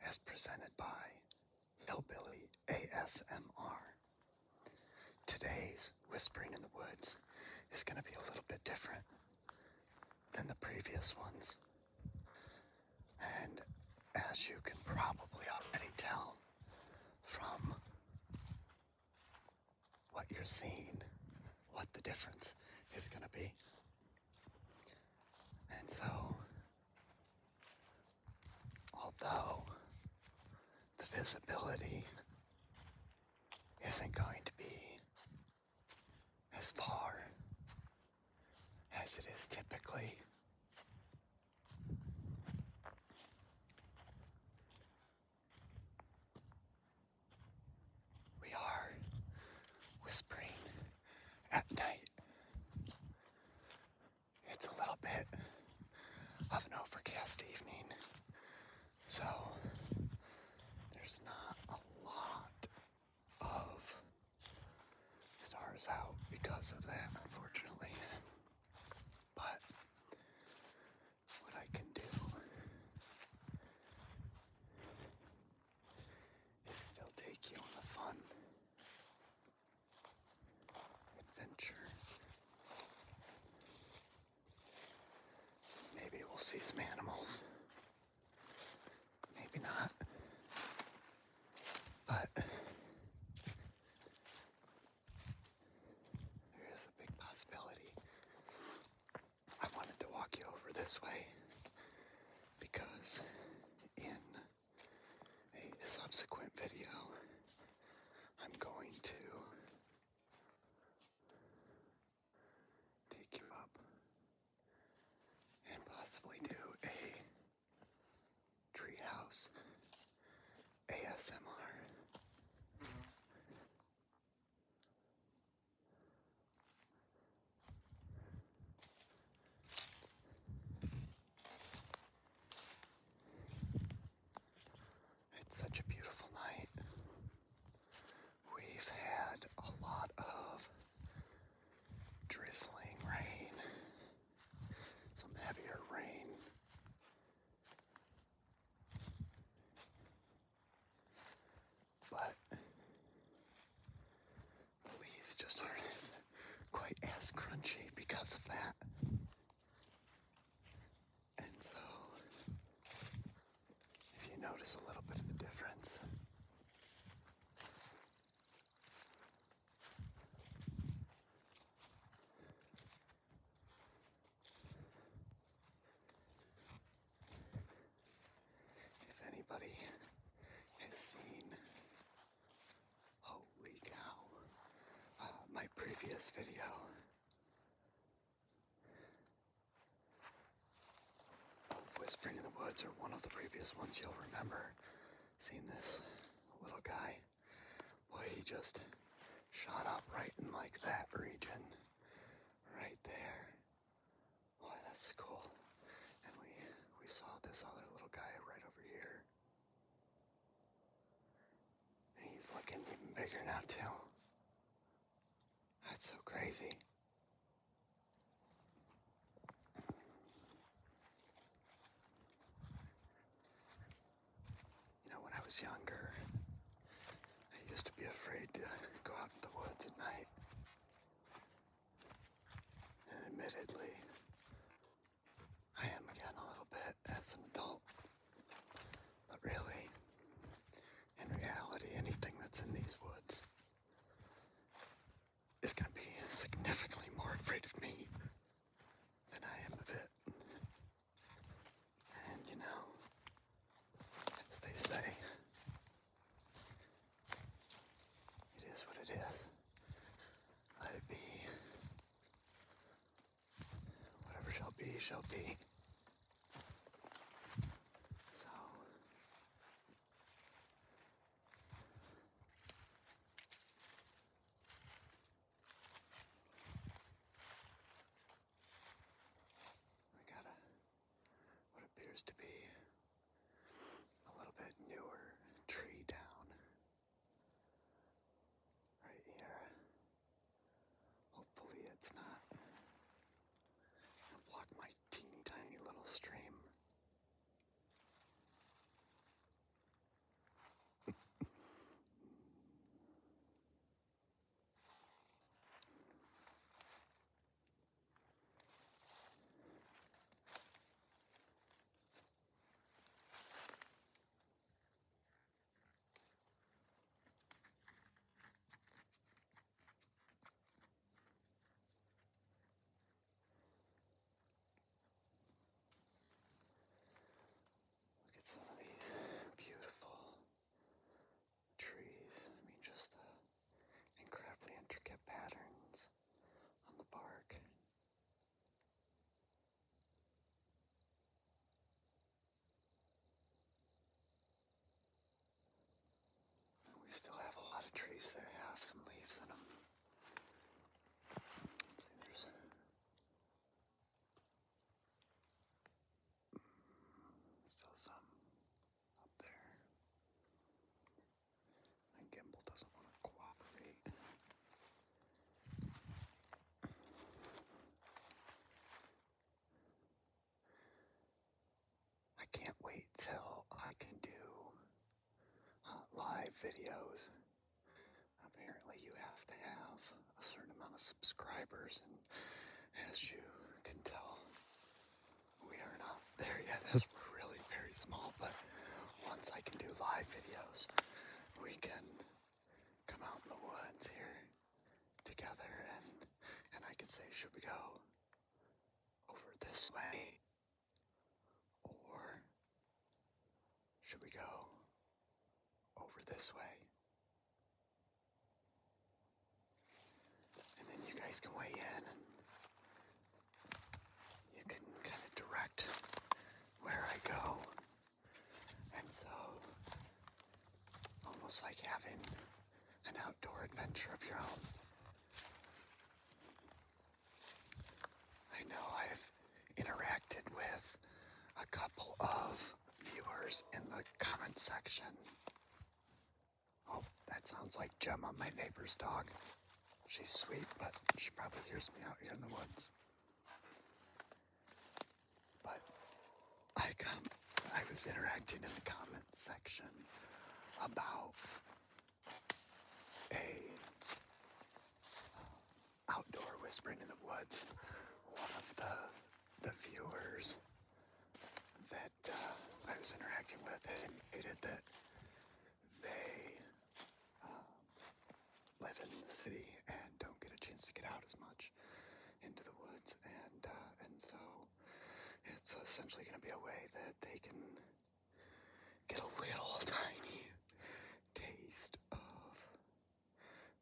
as presented by Hillbilly ASMR. Today's Whispering in the Woods is going to be a little bit different than the previous ones. And as you can probably already tell from what you're seeing, what the difference is going to be. And so, although the visibility isn't going to be as far as it is typically, we are whispering at night. It's a little bit of an overcast evening, so there's not a lot of stars out because of that, unfortunately. But what I can do is still take you on a fun adventure. Maybe we'll see some animals. Maybe not. But there is a big possibility. I wanted to walk you over this way because in a subsequent video, I'm going to take you up and possibly do a treehouse ASMR. It's such a beautiful night. We've had a lot of drizzling rain, some heavier rain. But the leaves just aren't quite as crunchy because of that. And so, if you notice a little bit of the difference, if anybody has seen, holy cow, my previous video, Whispering in the Woods, or one of the previous ones, you'll remember seeing this little guy. Boy, he just shot up right in like that region, right there. Boy, that's cool. And we saw this other little guy right over here. And he's looking even bigger now too. That's so crazy. You know, when I was younger, I used to be afraid to go out in the woods at night. And admittedly, I am again a little bit as an adult. But really, in reality, anything that's in these woods is going to be significantly more afraid of me than I am of it. And you know, as they say, it is what it is. Let it be. Whatever shall be, shall be. So, we got what appears to be a little bit newer tree down right here. Hopefully it's not gonna block my teeny tiny little stream. trees that have some leaves in them. There's still some up there. My gimbal doesn't want to cooperate. I can't wait till I can do live videos. Apparently you have to have a certain amount of subscribers, and as you can tell, we are not there yet as we're really very small, but once I can do live videos, we can come out in the woods here together, and I can say, should we go over this way, or should we go over this way? And then you guys can weigh in, and you can kind of direct where I go. And so, almost like having an outdoor adventure of your own. I know I've interacted with a couple of viewers in the comment section. Oh, that sounds like Gemma, my neighbor's dog. She's sweet, but she probably hears me out here in the woods. But I was interacting in the comment section about a outdoor whispering in the woods. One of the viewers that I was interacting with had indicated that they live in the city and don't get a chance to get out as much into the woods, and so it's essentially going to be a way that they can get a little tiny taste of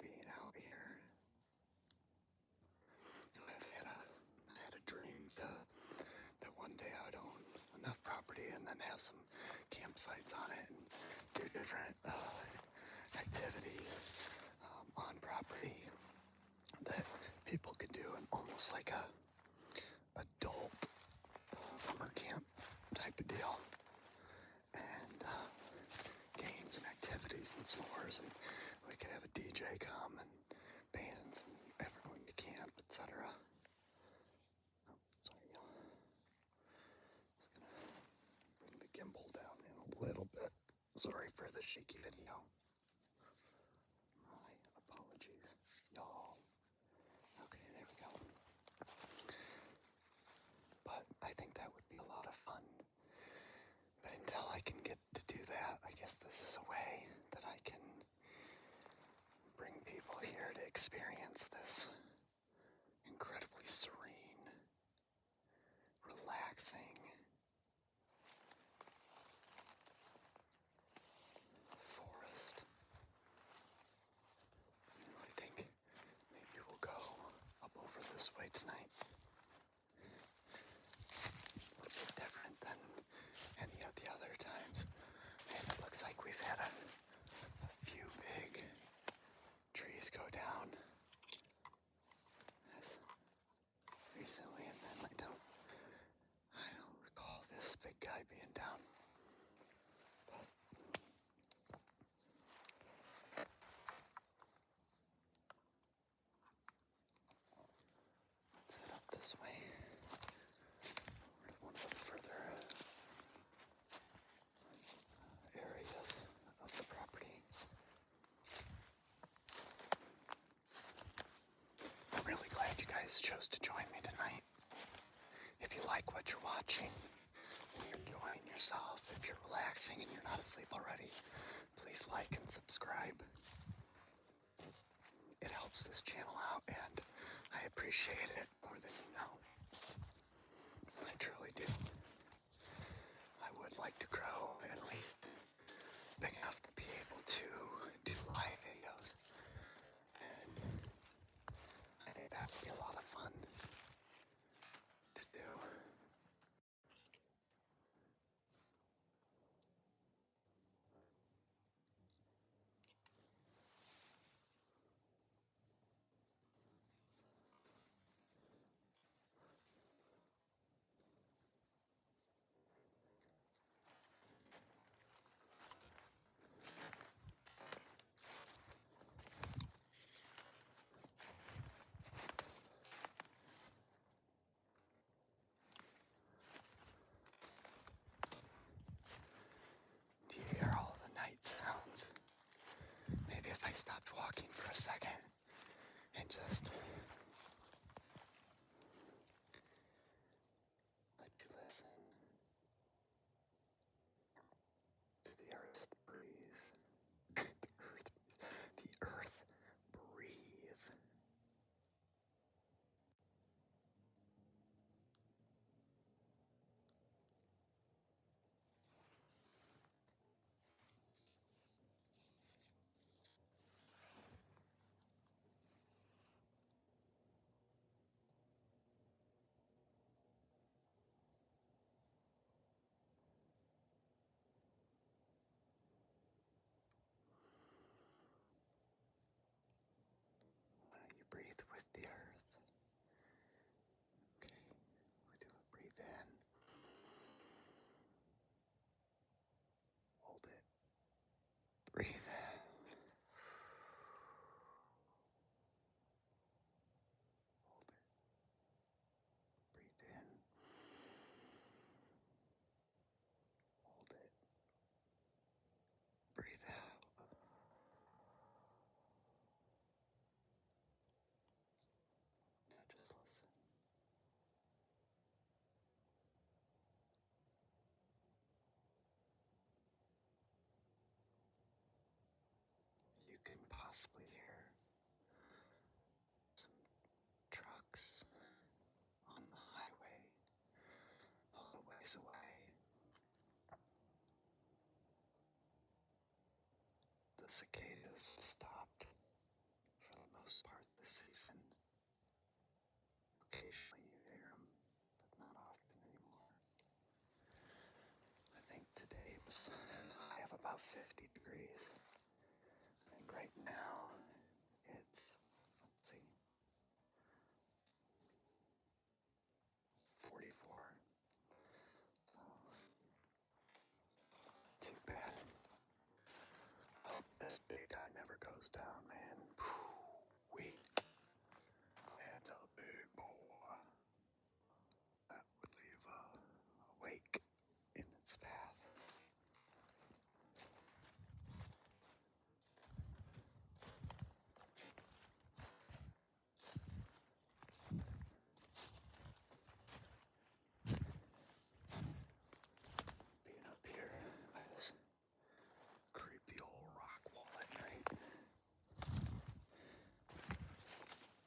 being out here. I had a dream that one day I would own enough property and then have some campsites on it and do different activities on property that people could do, and almost like a adult summer camp type of deal, and games and activities and s'mores, and we could have a DJ come and bands and everyone to camp, etc. Sorry, just gonna bring the gimbal down in a little bit. Sorry for the shaky video. My apologies, y'all. Okay, there we go. But I think that would be a lot of fun. But until I can get to do that, I guess this is a way that I can bring people here to experience this incredibly serene, relaxing forest. I think maybe we'll go up over this way tonight. A little bit different than any of the other times. And it looks like we've had a few big trees go down recently, and then I don't recall this big guy being down. But let's head up this way. One of the further areas of the property. I'm really glad you guys chose to join me tonight. If you like what you're watching, and you're enjoying yourself, if you're relaxing and you're not asleep already, please like and subscribe. It helps this channel out, and I appreciate it more than you know. I truly do. I would like to grow at least big enough to be able to do live videos, and I think that would be a lot of fun to do. walking for a second and just let you listen to the earth breathe. The earth breathe. You breathe with the earth. Okay, we do a breathe in. Hold it. Breathe in. Hold it. Breathe in. Hold it. Breathe out. Now just listen. You can possibly hear some trucks on the highway a little ways away. The cicadas have stopped for the most part this season. Occasionally you hear them, but not often anymore. I think today was a high of about 50 degrees. I think right now it's, let's see, 44. So, too bad. Hope this big guy never goes down, man. Whew, that's a big boy. That would leave a wake in its path. Being up here by this creepy old rock wall at night.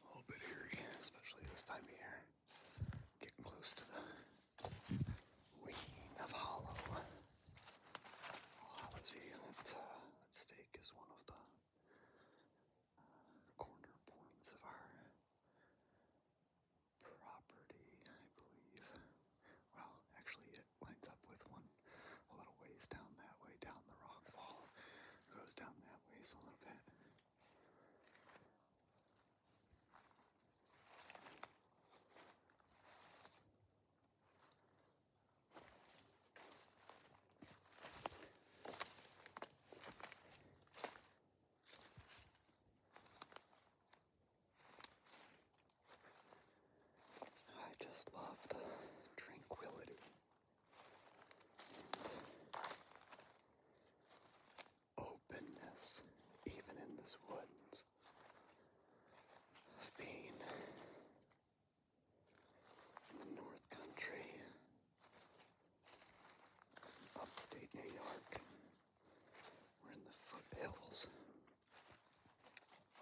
A little bit eerie, especially this time of year. Getting close to the weaning of Hollow. Hallows Eve. That stake is one of the corner points of our property, I believe. Well, actually it lines up with one a little ways down that way, down the rock wall. It goes down that ways a little bit. I just love the tranquility and openness, even in this woods, of being in the North Country, upstate New York. We're in the foothills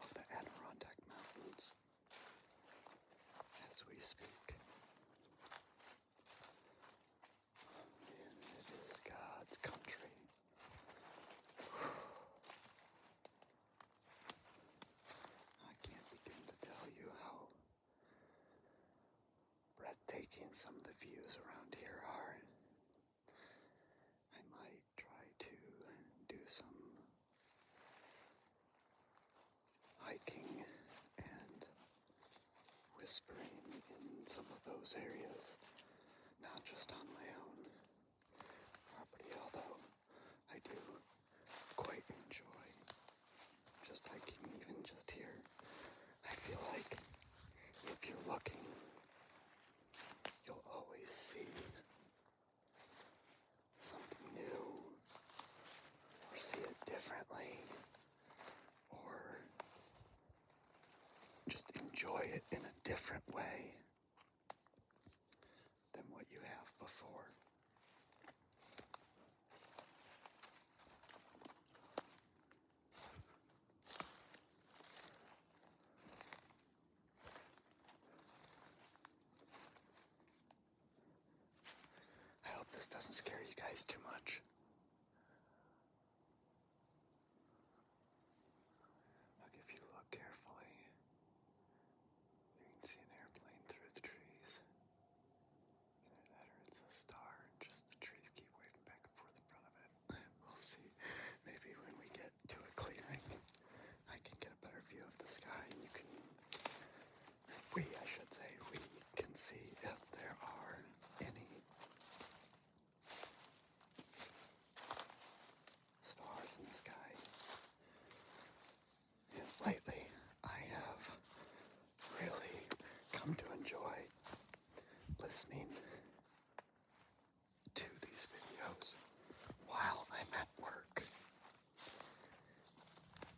of the Adirondack Mountains as we speak. And it is God's country. I can't begin to tell you how breathtaking some of the views around here are. I might try to do some hiking and whispering in some of those areas, not just on my own property, although I do quite enjoy just hiking, even just here. I feel like if you're looking, you'll always see something new, or see it differently, or just enjoy it in a different way than what you have before. I hope this doesn't scare you guys too much. Look, if you look carefully, you can see an airplane through the trees. Either that or it's a star, just the trees keep waving back and forth in front of it. We'll see. Maybe when we get to a clearing, I can get a better view of the sky and you can, we can see if there are any stars in the sky. And lately, I have really come to enjoy listening to these videos while I'm at work.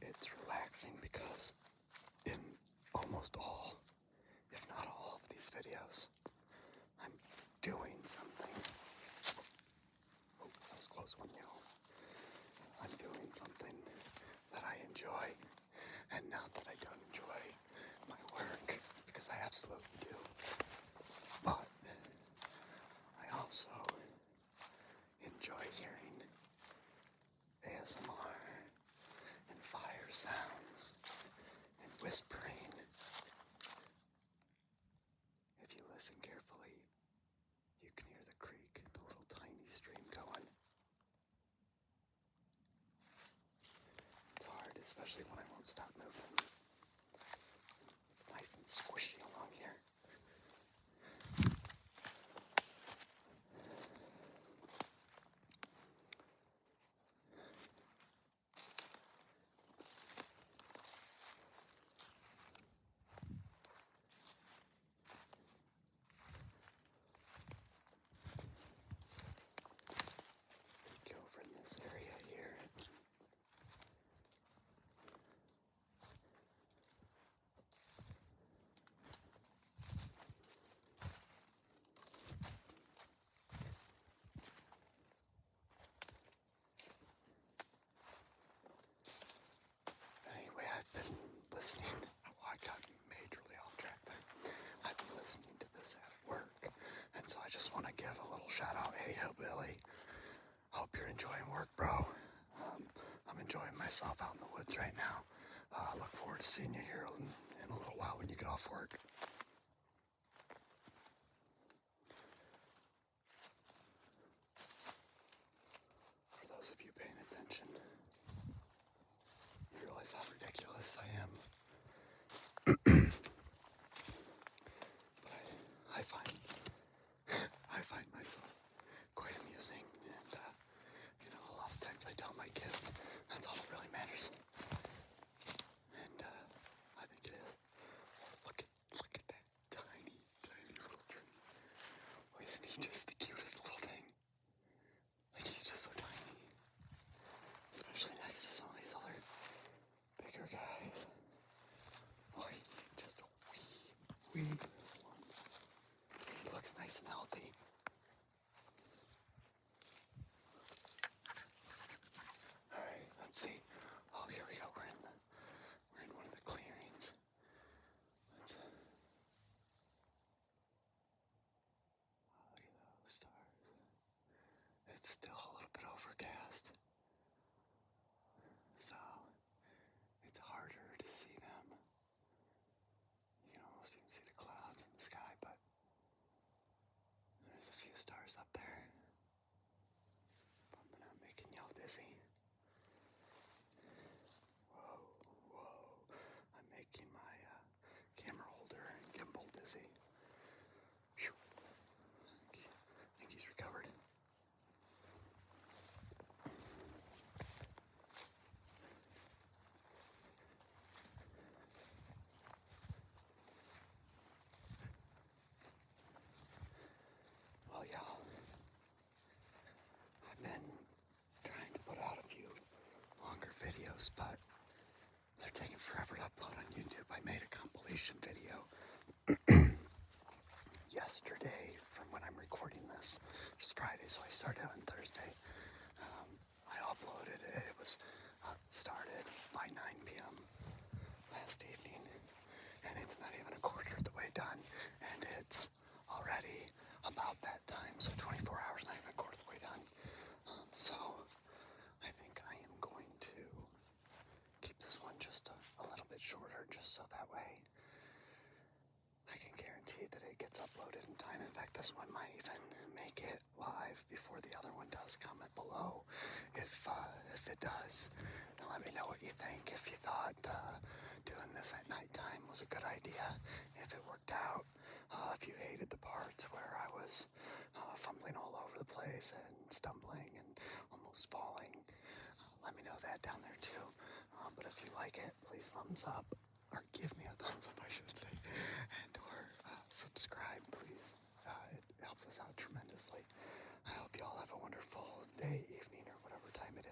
It's relaxing because in almost all, if not all of these videos, I'm doing something. Oh, that was close one, y'all. I'm doing something that I enjoy, and not that I don't enjoy my work, because I absolutely do. But I also enjoy hearing ASMR and fire sounds and whispering. If you listen carefully, you can hear the creek, the little tiny stream going. It's hard, especially when I won't stop moving. It's nice and squishy along here. Go over in this area here. Anyway, I've been listening. Well, I got majorly off track there. I've been listening to this at work, and so I just want to give a little shout out. Hey, Hillbilly. Hope you're enjoying work, bro. I'm enjoying myself out in the woods right now. Look forward to seeing you here in a little while when you get off work. For those of you paying attention, you realize how ridiculous I am. But I find myself quite amusing, and a lot of times I tell my kids that's all that really matters, and I think it is. Look at that tiny little tree. Why isn't he just the cutest little thing? Like, he's just so tiny, especially next to some of these other bigger guys. Oh, he's just a wee one. He looks nice and healthy. Alright, let's see. Oh, here we go. We're in one of the clearings. Look at those stars. It's still a little bit overcast, so it's harder to see them. You can almost even see the clouds in the sky, but there's a few stars up there. But I'm not making y'all dizzy. Whoa. I'm making my camera holder and gimbal dizzy. Phew. I think he's recovered. Well, y'all, I've been trying to put out a few longer videos, but they're taking forever to upload on YouTube. I made a compilation yesterday from when I'm recording this. It's Friday, so I started on Thursday. I uploaded it. It was started by 9 p.m. last evening, and it's not even a quarter of the way done, and it's already about that time, so 24 hours, not even a quarter of the way done. So I think I am going to keep this one just a little bit shorter, just so that way I can guarantee that it gets uploaded in time. In fact, this one might even make it live before the other one does. Comment below if it does. Now let me know what you think. If you thought doing this at nighttime was a good idea, if it worked out, if you hated the parts where I was fumbling all over the place and stumbling and almost falling, let me know that down there too. But if you like it, please thumbs up, or give me a thumbs up, I should say, and or subscribe, please. It helps us out tremendously. I hope you all have a wonderful day, evening, or whatever time it